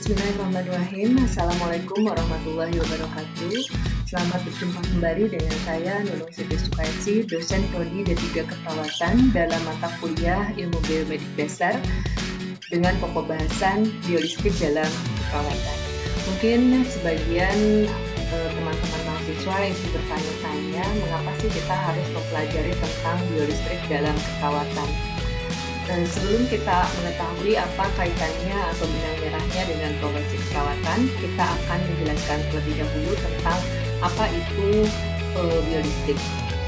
Bismillahirrahmanirrahim. Assalamualaikum warahmatullahi wabarakatuh. Selamat berjumpa kembali dengan saya Nunung Siti Sukaisi, dosen Prodi D3 Keperawatan dalam mata kuliah Ilmu Biomedik Dasar dengan pokok bahasan Biolistrik dalam Keperawatan. Mungkin sebagian teman-teman mahasiswa yang bertanya-tanya mengapa sih kita harus mempelajari tentang biolistrik dalam keperawatan. Sebelum kita mengetahui apa kaitannya atau benang merahnya dengan profesi keperawatan, kita akan menjelaskan terlebih dahulu tentang apa itu biolistrik.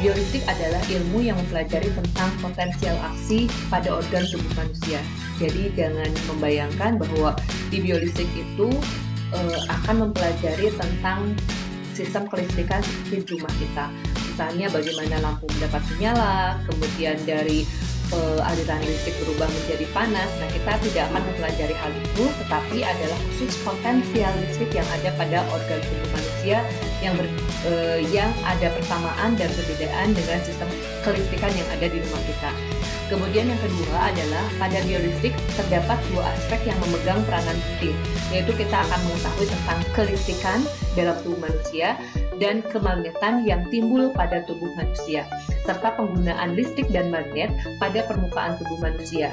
Biolistrik adalah ilmu yang mempelajari tentang potensial aksi pada organ tubuh manusia. Jadi jangan membayangkan bahwa di biolistrik itu akan mempelajari tentang sistem kelistrikan di rumah kita. Misalnya bagaimana lampu mendapat menyala, kemudian dari aliran listrik berubah menjadi panas. Nah, kita tidak akan mempelajari hal itu, tetapi adalah khusus potensial listrik yang ada pada organ tubuh manusia yang ada persamaan dan perbedaan dengan sistem kelistrikan yang ada di rumah kita. Kemudian yang kedua adalah pada biolistrik terdapat dua aspek yang memegang peranan penting, yaitu kita akan mengetahui tentang kelistrikan dalam tubuh manusia dan kemagnetan yang timbul pada tubuh manusia, serta penggunaan listrik dan magnet pada permukaan tubuh manusia.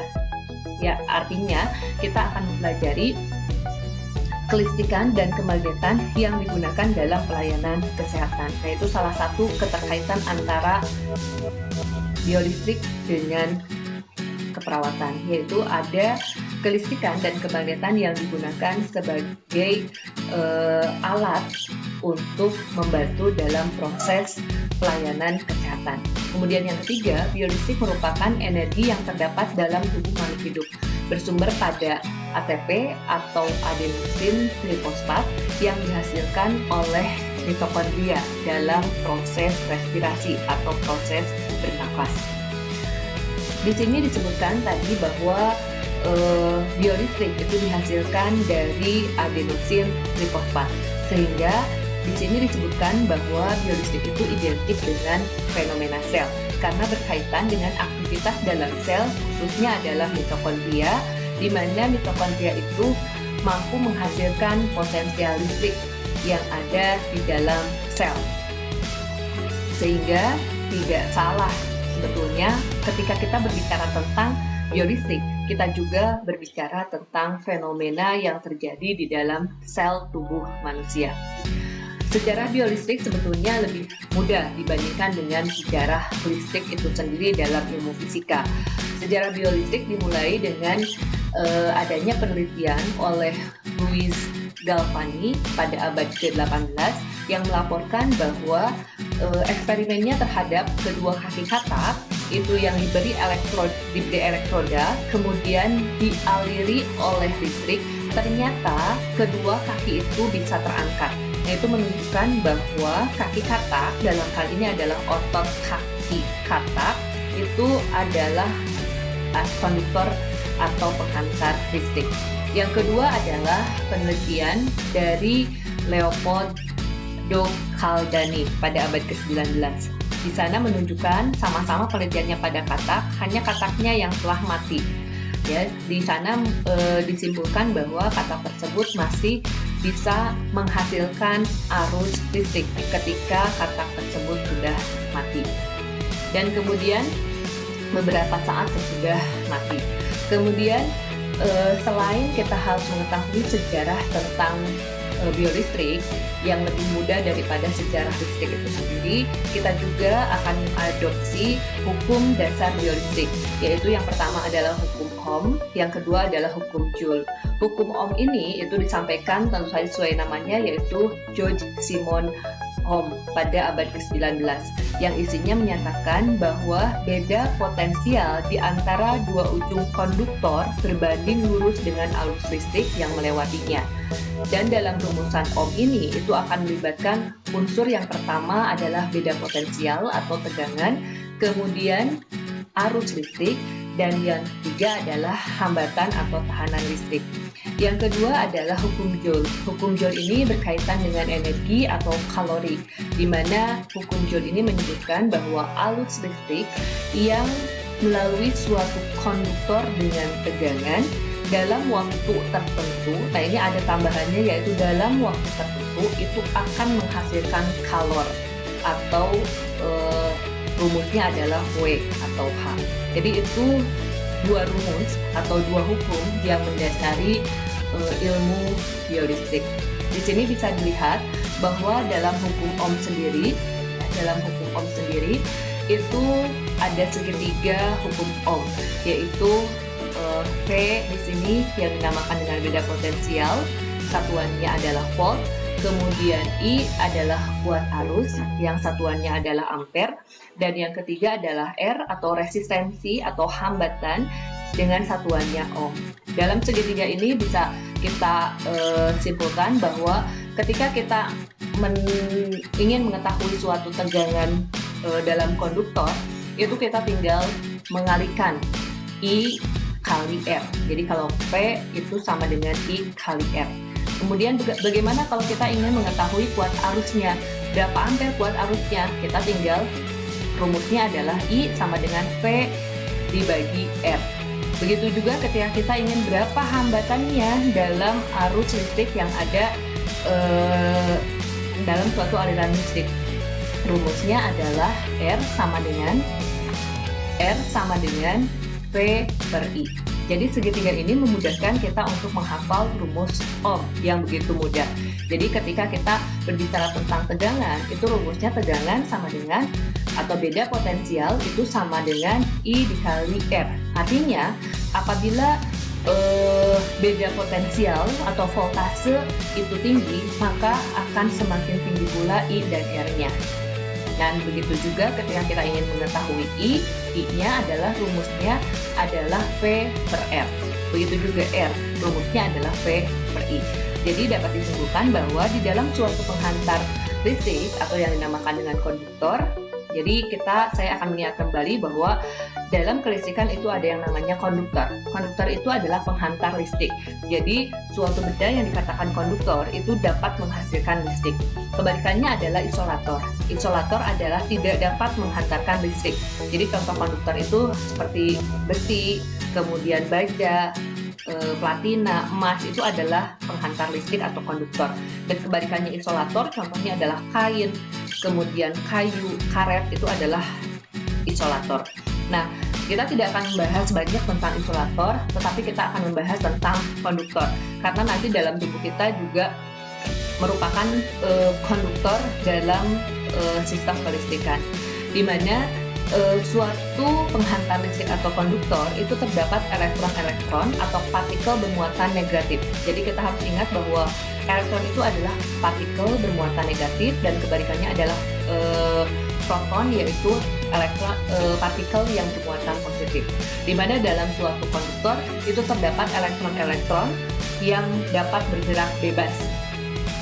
Ya, artinya kita akan mempelajari kelistrikan dan kemagnetan yang digunakan dalam pelayanan kesehatan. Nah, itu salah satu keterkaitan antara biolistrik dengan keperawatan, yaitu ada kelistrikan dan kemagnetan yang digunakan sebagai alat untuk membantu dalam proses pelayanan kesehatan. Kemudian yang ketiga, biolistrik merupakan energi yang terdapat dalam tubuh makhluk hidup, bersumber pada ATP atau adenosin trifosfat yang dihasilkan oleh mitokondria dalam proses respirasi atau proses bernafas. Di sini disebutkan tadi bahwa biolistrik itu dihasilkan dari adenosin trifosfat, sehingga di sini disebutkan bahwa biolistrik itu identik dengan fenomena sel karena berkaitan dengan aktivitas dalam sel, khususnya adalah mitokondria, di mana mitokondria itu mampu menghasilkan potensial listrik yang ada di dalam sel. Sehingga tidak salah sebetulnya ketika kita berbicara tentang biolistrik, kita juga berbicara tentang fenomena yang terjadi di dalam sel tubuh manusia. Sejarah biolistrik sebetulnya lebih mudah dibandingkan dengan sejarah listrik itu sendiri dalam ilmu fisika. Sejarah biolistrik dimulai dengan adanya penelitian oleh Louis Galvani pada abad ke-18 yang melaporkan bahwa eksperimennya terhadap kedua kaki katak itu yang diberi elektroda, kemudian dialiri oleh listrik, ternyata kedua kaki itu bisa terangkat. Itu menunjukkan bahwa kaki katak, dalam hal ini adalah otot kaki katak, itu adalah konduktor atau penghantar listrik. Yang kedua adalah penelitian dari Leopoldo Caldani pada abad ke-19. Di sana menunjukkan sama-sama penelitiannya pada katak, hanya kataknya yang telah mati. Ya, di sana disimpulkan bahwa katak tersebut masih bisa menghasilkan arus listrik ketika katak tersebut sudah mati. Dan kemudian beberapa saat sesudah mati. Kemudian selain kita harus mengetahui sejarah tentang biolistrik yang lebih mudah daripada sejarah listrik itu sendiri, kita juga akan mengadopsi hukum dasar biolistrik, yaitu yang pertama adalah hukum Ohm, yang kedua adalah hukum Joule. Hukum Ohm ini itu disampaikan tentu saja sesuai namanya, yaitu George Simon Ohm pada abad ke-19, yang isinya menyatakan bahwa beda potensial di antara dua ujung konduktor berbanding lurus dengan arus listrik yang melewatinya. Dan dalam rumusan Ohm ini itu akan melibatkan unsur yang pertama adalah beda potensial atau tegangan, kemudian arus listrik, dan yang ketiga adalah hambatan atau tahanan listrik. Yang kedua adalah hukum Joule. Hukum Joule ini berkaitan dengan energi atau kalori, di mana hukum Joule ini menyebutkan bahwa arus listrik yang melalui suatu konduktor dengan tegangan dalam waktu tertentu, nah ini ada tambahannya yaitu dalam waktu tertentu itu akan menghasilkan kalor atau rumusnya adalah W atau H. Jadi itu dua rumus atau dua hukum yang mendasari ilmu biolistrik. Di sini bisa dilihat bahwa dalam hukum Ohm sendiri, itu ada segitiga hukum Ohm, yaitu V di sini yang dinamakan dengan beda potensial, satuannya adalah volt, kemudian I adalah kuat arus yang satuannya adalah ampere, dan yang ketiga adalah R atau resistensi atau hambatan dengan satuannya ohm. Dalam segitiga ini bisa kita simpulkan bahwa ketika kita ingin mengetahui suatu tegangan dalam konduktor, itu kita tinggal mengalihkan I kali R. Jadi kalau P itu sama dengan I kali R. Kemudian bagaimana kalau kita ingin mengetahui kuat arusnya, berapa ampere kuat arusnya? Kita tinggal rumusnya adalah I sama dengan P dibagi R. Begitu juga ketika kita ingin berapa hambatannya dalam arus listrik yang ada dalam suatu aliran listrik. Rumusnya adalah R sama dengan P per I. Jadi segitiga ini memudahkan kita untuk menghafal rumus Ohm yang begitu mudah. Jadi ketika kita berbicara tentang tegangan, itu rumusnya tegangan sama dengan atau beda potensial itu sama dengan I dikali R. Artinya apabila beda potensial atau voltase itu tinggi, maka akan semakin tinggi pula I dan R-nya. Dan begitu juga ketika kita ingin mengetahui I-nya adalah rumusnya adalah V per R. Begitu juga R, rumusnya adalah V per I. Jadi dapat disimpulkan bahwa di dalam suatu penghantar listrik atau yang dinamakan dengan konduktor, jadi saya akan mengingat kembali bahwa dalam kelistrikan itu ada yang namanya konduktor. Konduktor itu adalah penghantar listrik. Jadi suatu benda yang dikatakan konduktor itu dapat menghasilkan listrik. Kebalikannya adalah isolator. Isolator adalah tidak dapat menghantarkan listrik. Jadi contoh konduktor itu seperti besi, kemudian baja, platina, emas itu adalah penghantar listrik atau konduktor. Dan kebalikannya isolator, contohnya adalah kain, kemudian kayu, karet itu adalah isolator. Nah, kita tidak akan membahas banyak tentang isolator, tetapi kita akan membahas tentang konduktor. Karena nanti dalam tubuh kita juga merupakan konduktor dalam sistem kelistrikan, di mana suatu penghantar listrik atau konduktor itu terdapat elektron-elektron atau partikel bermuatan negatif. Jadi kita harus ingat bahwa elektron itu adalah partikel bermuatan negatif dan kebalikannya adalah proton, yaitu partikel yang bermuatan positif. Di mana dalam suatu konduktor itu terdapat elektron-elektron yang dapat bergerak bebas.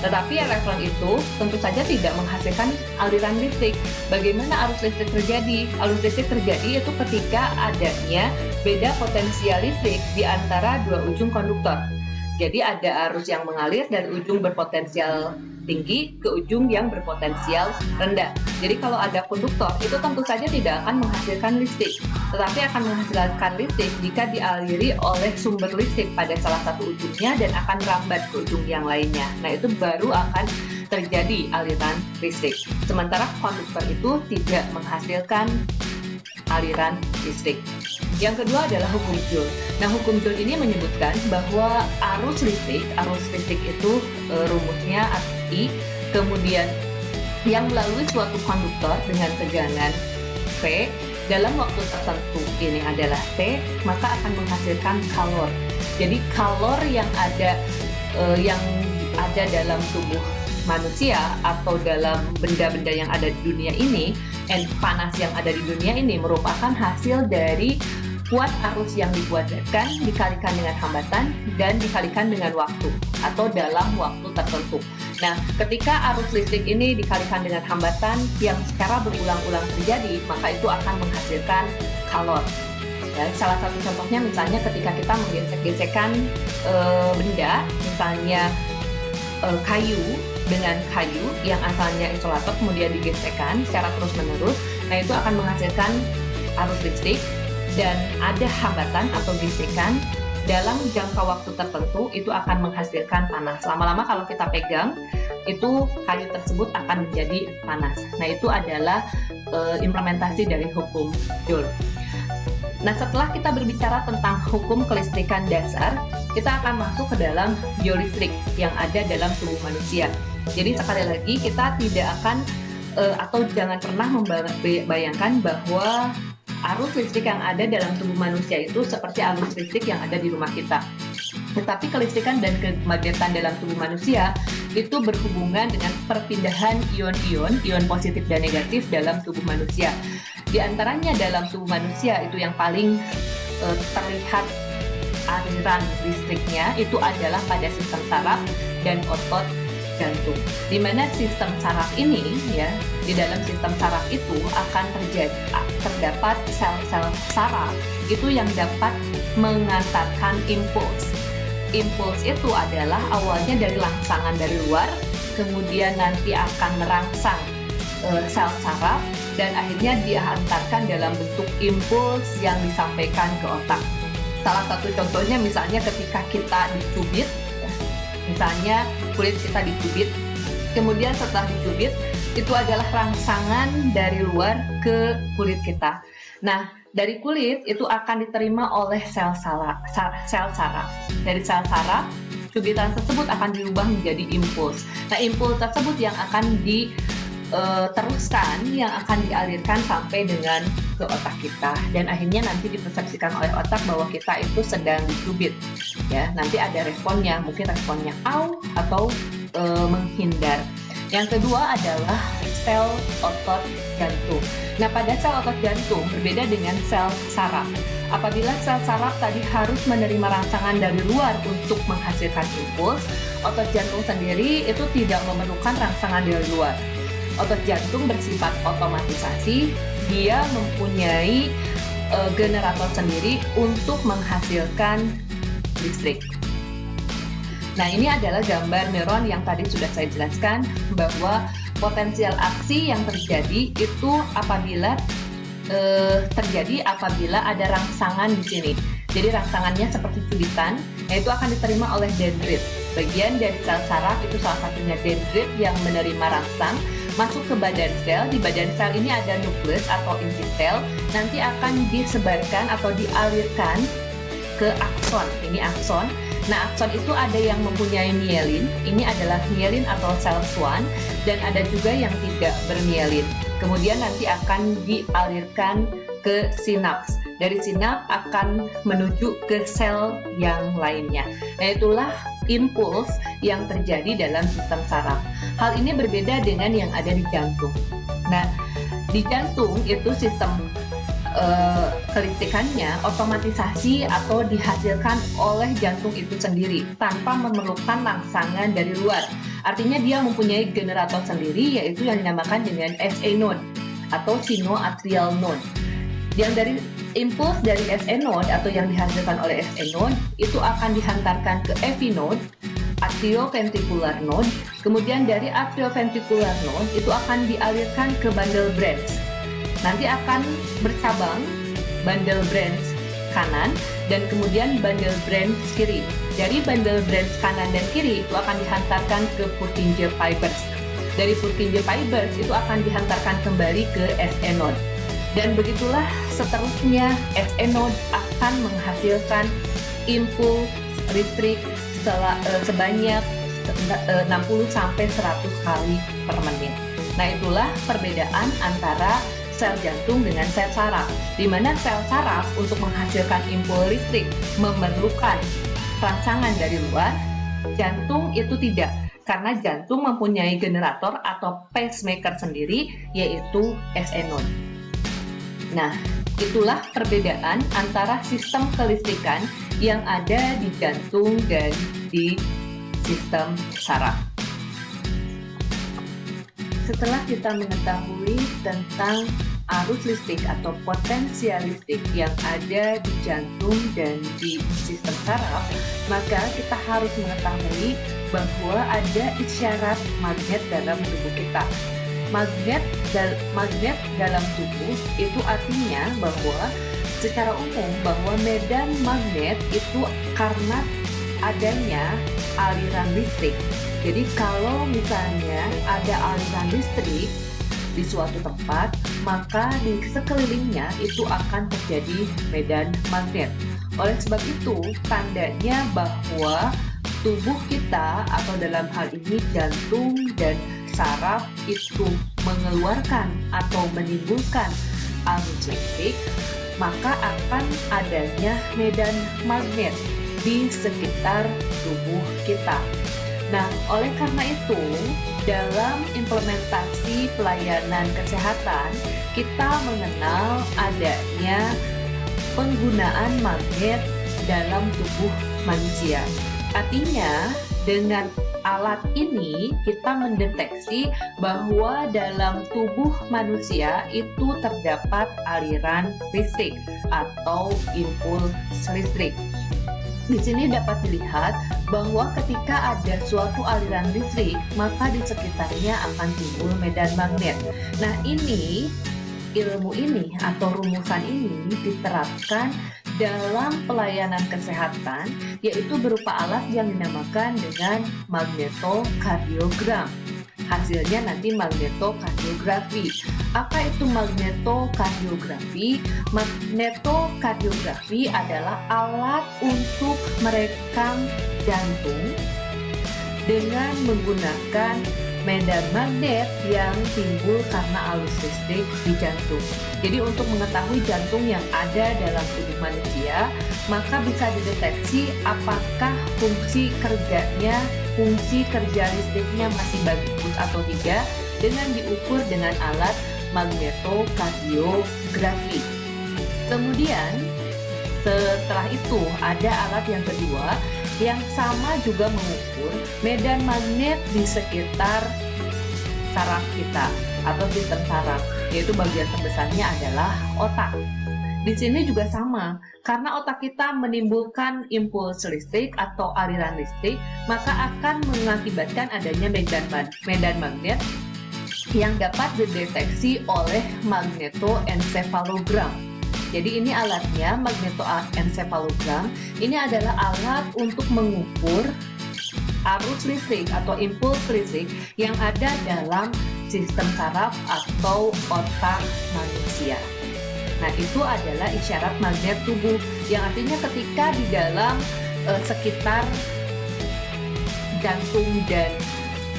Tetapi elektron itu tentu saja tidak menghasilkan aliran listrik. Bagaimana arus listrik terjadi? Arus listrik terjadi itu ketika adanya beda potensial listrik di antara dua ujung konduktor. Jadi ada arus yang mengalir dari ujung berpotensial tinggi ke ujung yang berpotensial rendah. Jadi kalau ada konduktor itu tentu saja tidak akan menghasilkan listrik, tetapi akan menghasilkan listrik jika dialiri oleh sumber listrik pada salah satu ujungnya dan akan merambat ke ujung yang lainnya. Nah, itu baru akan terjadi aliran listrik. Sementara konduktor itu tidak menghasilkan aliran listrik. Yang kedua adalah hukum Joule. Nah, hukum Joule ini menyebutkan bahwa arus listrik itu rumusnya I, kemudian yang melalui suatu konduktor dengan tegangan V dalam waktu tertentu ini adalah T, maka akan menghasilkan kalor. Jadi kalor yang ada dalam tubuh manusia atau dalam benda-benda yang ada di dunia ini, panas yang ada di dunia ini merupakan hasil dari kuat arus yang dikuatkan dikalikan dengan hambatan dan dikalikan dengan waktu atau dalam waktu tertentu. Nah, ketika arus listrik ini dikalikan dengan hambatan yang secara berulang-ulang terjadi, maka itu akan menghasilkan kalor. Ya, salah satu contohnya misalnya ketika kita menggesek-gesekkan benda, misalnya kayu dengan kayu yang asalnya isolator kemudian digesekkan secara terus-menerus, nah itu akan menghasilkan arus listrik dan ada hambatan atau gesekan dalam jangka waktu tertentu itu akan menghasilkan panas. Lama-lama kalau kita pegang, itu kayu tersebut akan menjadi panas. Nah, itu adalah implementasi dari hukum Joule. Nah, setelah kita berbicara tentang hukum kelistrikan dasar, kita akan masuk ke dalam biolistrik yang ada dalam tubuh manusia. Jadi sekali lagi kita tidak akan atau jangan pernah membayangkan bahwa arus listrik yang ada dalam tubuh manusia itu seperti arus listrik yang ada di rumah kita. Tetapi kelistrikan dan kemagnetan dalam tubuh manusia itu berhubungan dengan perpindahan ion-ion, ion positif dan negatif dalam tubuh manusia. Di antaranya dalam tubuh manusia itu yang paling terlihat aliran listriknya itu adalah pada sistem saraf dan otot jantung. Di mana sistem saraf ini ya, di dalam sistem saraf itu akan terdapat sel-sel saraf itu yang dapat mengantarkan impuls. Impuls itu adalah awalnya dari rangsangan dari luar, kemudian nanti akan merangsang sel saraf dan akhirnya diantarkan dalam bentuk impuls yang disampaikan ke otak. Salah satu contohnya misalnya ketika kita dicubit, misalnya kulit kita dicubit, kemudian setelah dicubit itu adalah rangsangan dari luar ke kulit kita. Nah, dari kulit itu akan diterima oleh sel saraf. Dari sel saraf, cubitan tersebut akan dirubah menjadi impuls. Nah, impuls tersebut yang akan diteruskan, yang akan dialirkan sampai dengan ke otak kita, dan akhirnya nanti dipersepsikan oleh otak bahwa kita itu sedang dicubit. Ya, nanti ada responnya, mungkin responnya au atau menghindar. Yang kedua adalah sel otot jantung. Nah, pada sel otot jantung berbeda dengan sel saraf. Apabila sel saraf tadi harus menerima rangsangan dari luar untuk menghasilkan impuls, otot jantung sendiri itu tidak memerlukan rangsangan dari luar. Otot jantung bersifat otomatisasi, dia mempunyai generator sendiri untuk menghasilkan listrik. Nah, ini adalah gambar neuron yang tadi sudah saya jelaskan bahwa potensial aksi yang terjadi itu apabila ada rangsangan di sini. Jadi rangsangannya seperti cubitan, yaitu akan diterima oleh dendrit. Bagian dari sel saraf itu salah satunya dendrit yang menerima rangsang masuk ke badan sel. Di badan sel ini ada nukleus atau inti sel, nanti akan disebarkan atau dialirkan ke akson. Ini akson. Nah, akson itu ada yang mempunyai mielin, ini adalah mielin atau sel Schwann, dan ada juga yang tidak bermielin. Kemudian nanti akan dialirkan ke sinaps. Dari sinaps akan menuju ke sel yang lainnya. Nah, itulah impuls yang terjadi dalam sistem saraf. Hal ini berbeda dengan yang ada di jantung. Nah, di jantung itu sistem kelistrikannya otomatisasi atau dihasilkan oleh jantung itu sendiri tanpa memerlukan rangsangan dari luar. Artinya dia mempunyai generator sendiri, yaitu yang dinamakan dengan SA node atau sinoatrial node. Yang dari impuls dari SA node atau yang dihasilkan oleh SA node itu akan dihantarkan ke AV node, atrioventricular node. Kemudian dari atrioventricular node itu akan dialirkan ke bundle branch. Nanti akan bercabang bundle branch kanan dan kemudian bundle branch kiri. Dari bundle branch kanan dan kiri itu akan dihantarkan ke Purkinje fibers. Dari Purkinje fibers itu akan dihantarkan kembali ke SA node. Dan begitulah seterusnya SA node akan menghasilkan impuls listrik sebanyak 60 sampai 100 kali per menit. Nah, itulah perbedaan antara sel jantung dengan sel saraf, di mana sel saraf untuk menghasilkan impuls listrik memerlukan rangsangan dari luar, jantung itu tidak, karena jantung mempunyai generator atau pacemaker sendiri, yaitu SA node. Nah, itulah perbedaan antara sistem kelistrikan yang ada di jantung dan di sistem saraf. Setelah kita mengetahui tentang arus listrik atau potensial listrik yang ada di jantung dan di sistem saraf, maka kita harus mengetahui bahwa ada isyarat magnet dalam tubuh kita. magnet dalam tubuh itu artinya bahwa secara umum bahwa medan magnet itu karena adanya aliran listrik. Jadi kalau misalnya ada aliran listrik di suatu tempat, maka di sekelilingnya itu akan terjadi medan magnet. Oleh sebab itu, tandanya bahwa tubuh kita atau dalam hal ini jantung dan saraf itu mengeluarkan atau menimbulkan arus listrik, maka akan adanya medan magnet di sekitar tubuh kita. Nah, oleh karena itu, dalam implementasi pelayanan kesehatan, kita mengenal adanya penggunaan magnet dalam tubuh manusia. Artinya, dengan alat ini kita mendeteksi bahwa dalam tubuh manusia itu terdapat aliran listrik atau impuls listrik. Di sini dapat dilihat bahwa ketika ada suatu aliran listrik, maka di sekitarnya akan timbul medan magnet. Nah, ilmu ini atau rumusan ini diterapkan dalam pelayanan kesehatan, yaitu berupa alat yang dinamakan dengan magnetokardiogram. Hasilnya nanti magnetokardiografi. Apa itu magnetokardiografi? Magnetokardiografi adalah alat untuk merekam jantung dengan menggunakan medan magnet yang timbul karena arus listrik di jantung. Jadi untuk mengetahui jantung yang ada dalam tubuh manusia, maka bisa dideteksi apakah fungsi kerja listriknya masih bagus atau tidak dengan diukur dengan alat magnetokardiografi. Kemudian setelah itu ada alat yang kedua yang sama juga mengukur medan magnet di sekitar saraf kita atau sistem saraf, yaitu bagian terbesarnya adalah otak. Di sini juga sama, karena otak kita menimbulkan impuls listrik atau aliran listrik, maka akan mengakibatkan adanya medan magnet yang dapat dideteksi oleh magnetoencephalogram. Jadi ini alatnya, magnetoencephalogram. Ini adalah alat untuk mengukur arus listrik atau impuls listrik yang ada dalam sistem saraf atau otak manusia. Nah, itu adalah isyarat magnet tubuh, yang artinya ketika di dalam sekitar jantung dan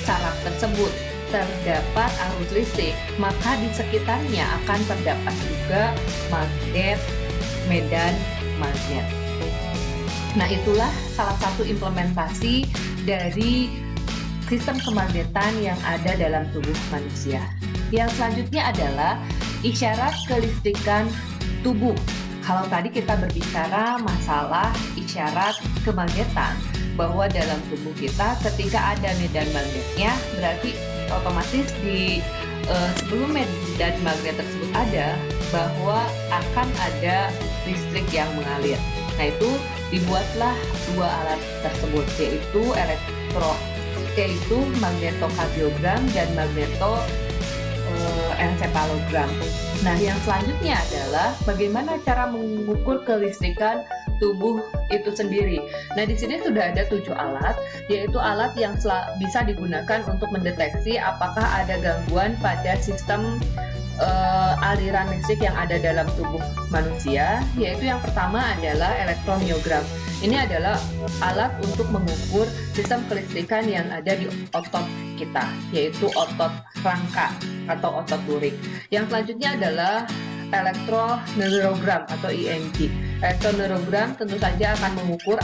saraf tersebut terdapat arus listrik, maka di sekitarnya akan terdapat juga medan magnet. Nah, itulah salah satu implementasi dari sistem kemagnetan yang ada dalam tubuh manusia. Yang selanjutnya adalah isyarat kelistrikan tubuh. Kalau tadi kita berbicara masalah isyarat kemagnetan, bahwa dalam tubuh kita ketika ada medan magnetnya, berarti otomatis sebelum medan magnet tersebut ada, bahwa akan ada listrik yang mengalir. Nah, itu dibuatlah dua alat tersebut, yaitu magnetokardiogram dan magnetoencephalogram. Nah, yang selanjutnya adalah bagaimana cara mengukur kelistrikan tubuh itu sendiri. Nah, di sini sudah ada 7 alat, yaitu alat yang bisa digunakan untuk mendeteksi apakah ada gangguan pada sistem aliran listrik yang ada dalam tubuh manusia, yaitu yang pertama adalah elektromiogram. Ini adalah alat untuk mengukur sistem kelistrikan yang ada di otot kita, yaitu otot rangka atau otot lurik. Yang selanjutnya adalah elektroneurogram atau EMG. Elektroneurogram tentu saja akan mengukur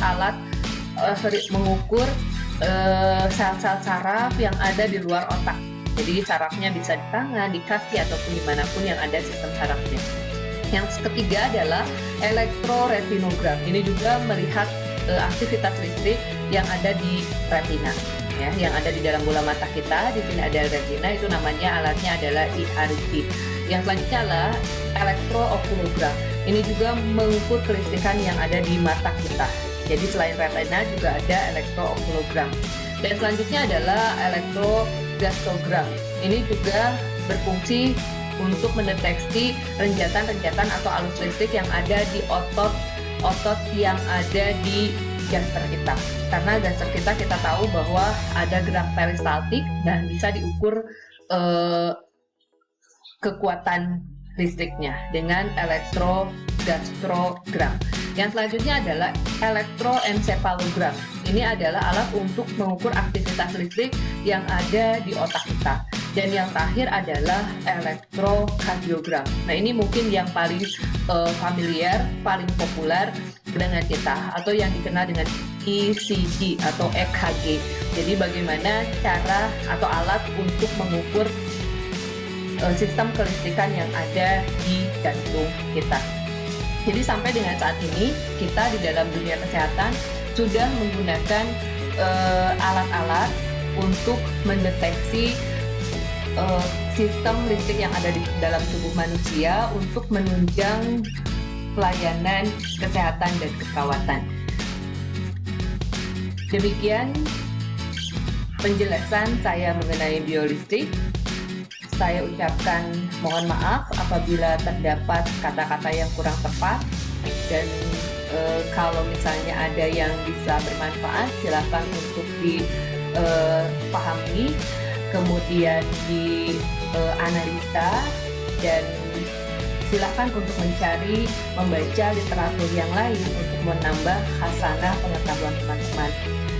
sel-sel saraf yang ada di luar otak. Jadi sarafnya bisa di tangan, di kaki, ataupun dimanapun yang ada sistem sarafnya. Yang ketiga adalah elektroretinogram. Ini juga melihat aktivitas listrik yang ada di retina, ya, yang ada di dalam bola mata kita. Di sini ada retina, itu namanya alatnya adalah IRG. Yang selanjutnya adalah elektrookulogram. Ini juga mengukur kelistrikan yang ada di mata kita. Jadi selain retina juga ada elektrookulogram. Dan selanjutnya adalah elektrogastogram. Ini juga berfungsi untuk mendeteksi renjatan-renjatan atau alus listrik yang ada di otot yang ada di gasper kita. Karena gasper kita tahu bahwa ada gerak peristaltik dan bisa diukur kekuatan listriknya dengan elektrogastrogram. Yang selanjutnya adalah elektroensefalogram. Ini adalah alat untuk mengukur aktivitas listrik yang ada di otak kita. Dan yang terakhir adalah elektrokardiogram. Nah, ini mungkin yang paling familiar, paling populer dengan kita, atau yang dikenal dengan ECG atau EKG. Jadi bagaimana cara atau alat untuk mengukur sistem kelistrikan yang ada di jantung kita. Jadi sampai dengan saat ini kita di dalam dunia kesehatan sudah menggunakan alat-alat untuk mendeteksi sistem listrik yang ada di dalam tubuh manusia untuk menunjang pelayanan kesehatan dan keperawatan. Demikian penjelasan saya mengenai biolistrik. Saya ucapkan mohon maaf apabila terdapat kata-kata yang kurang tepat, dan kalau misalnya ada yang bisa bermanfaat, silakan untuk dipahami, kemudian dianalisa, dan silakan untuk membaca literatur yang lain untuk menambah khasanah pengetahuan teman-teman.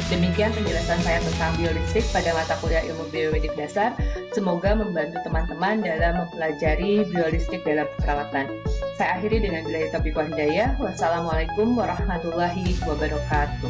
Demikian penjelasan saya tentang biolistrik pada mata kuliah ilmu biomedik dasar. Semoga membantu teman-teman dalam mempelajari biolistrik dalam keperawatan. Saya akhiri dengan billahi taufiq wal hidayah. Wassalamualaikum warahmatullahi wabarakatuh.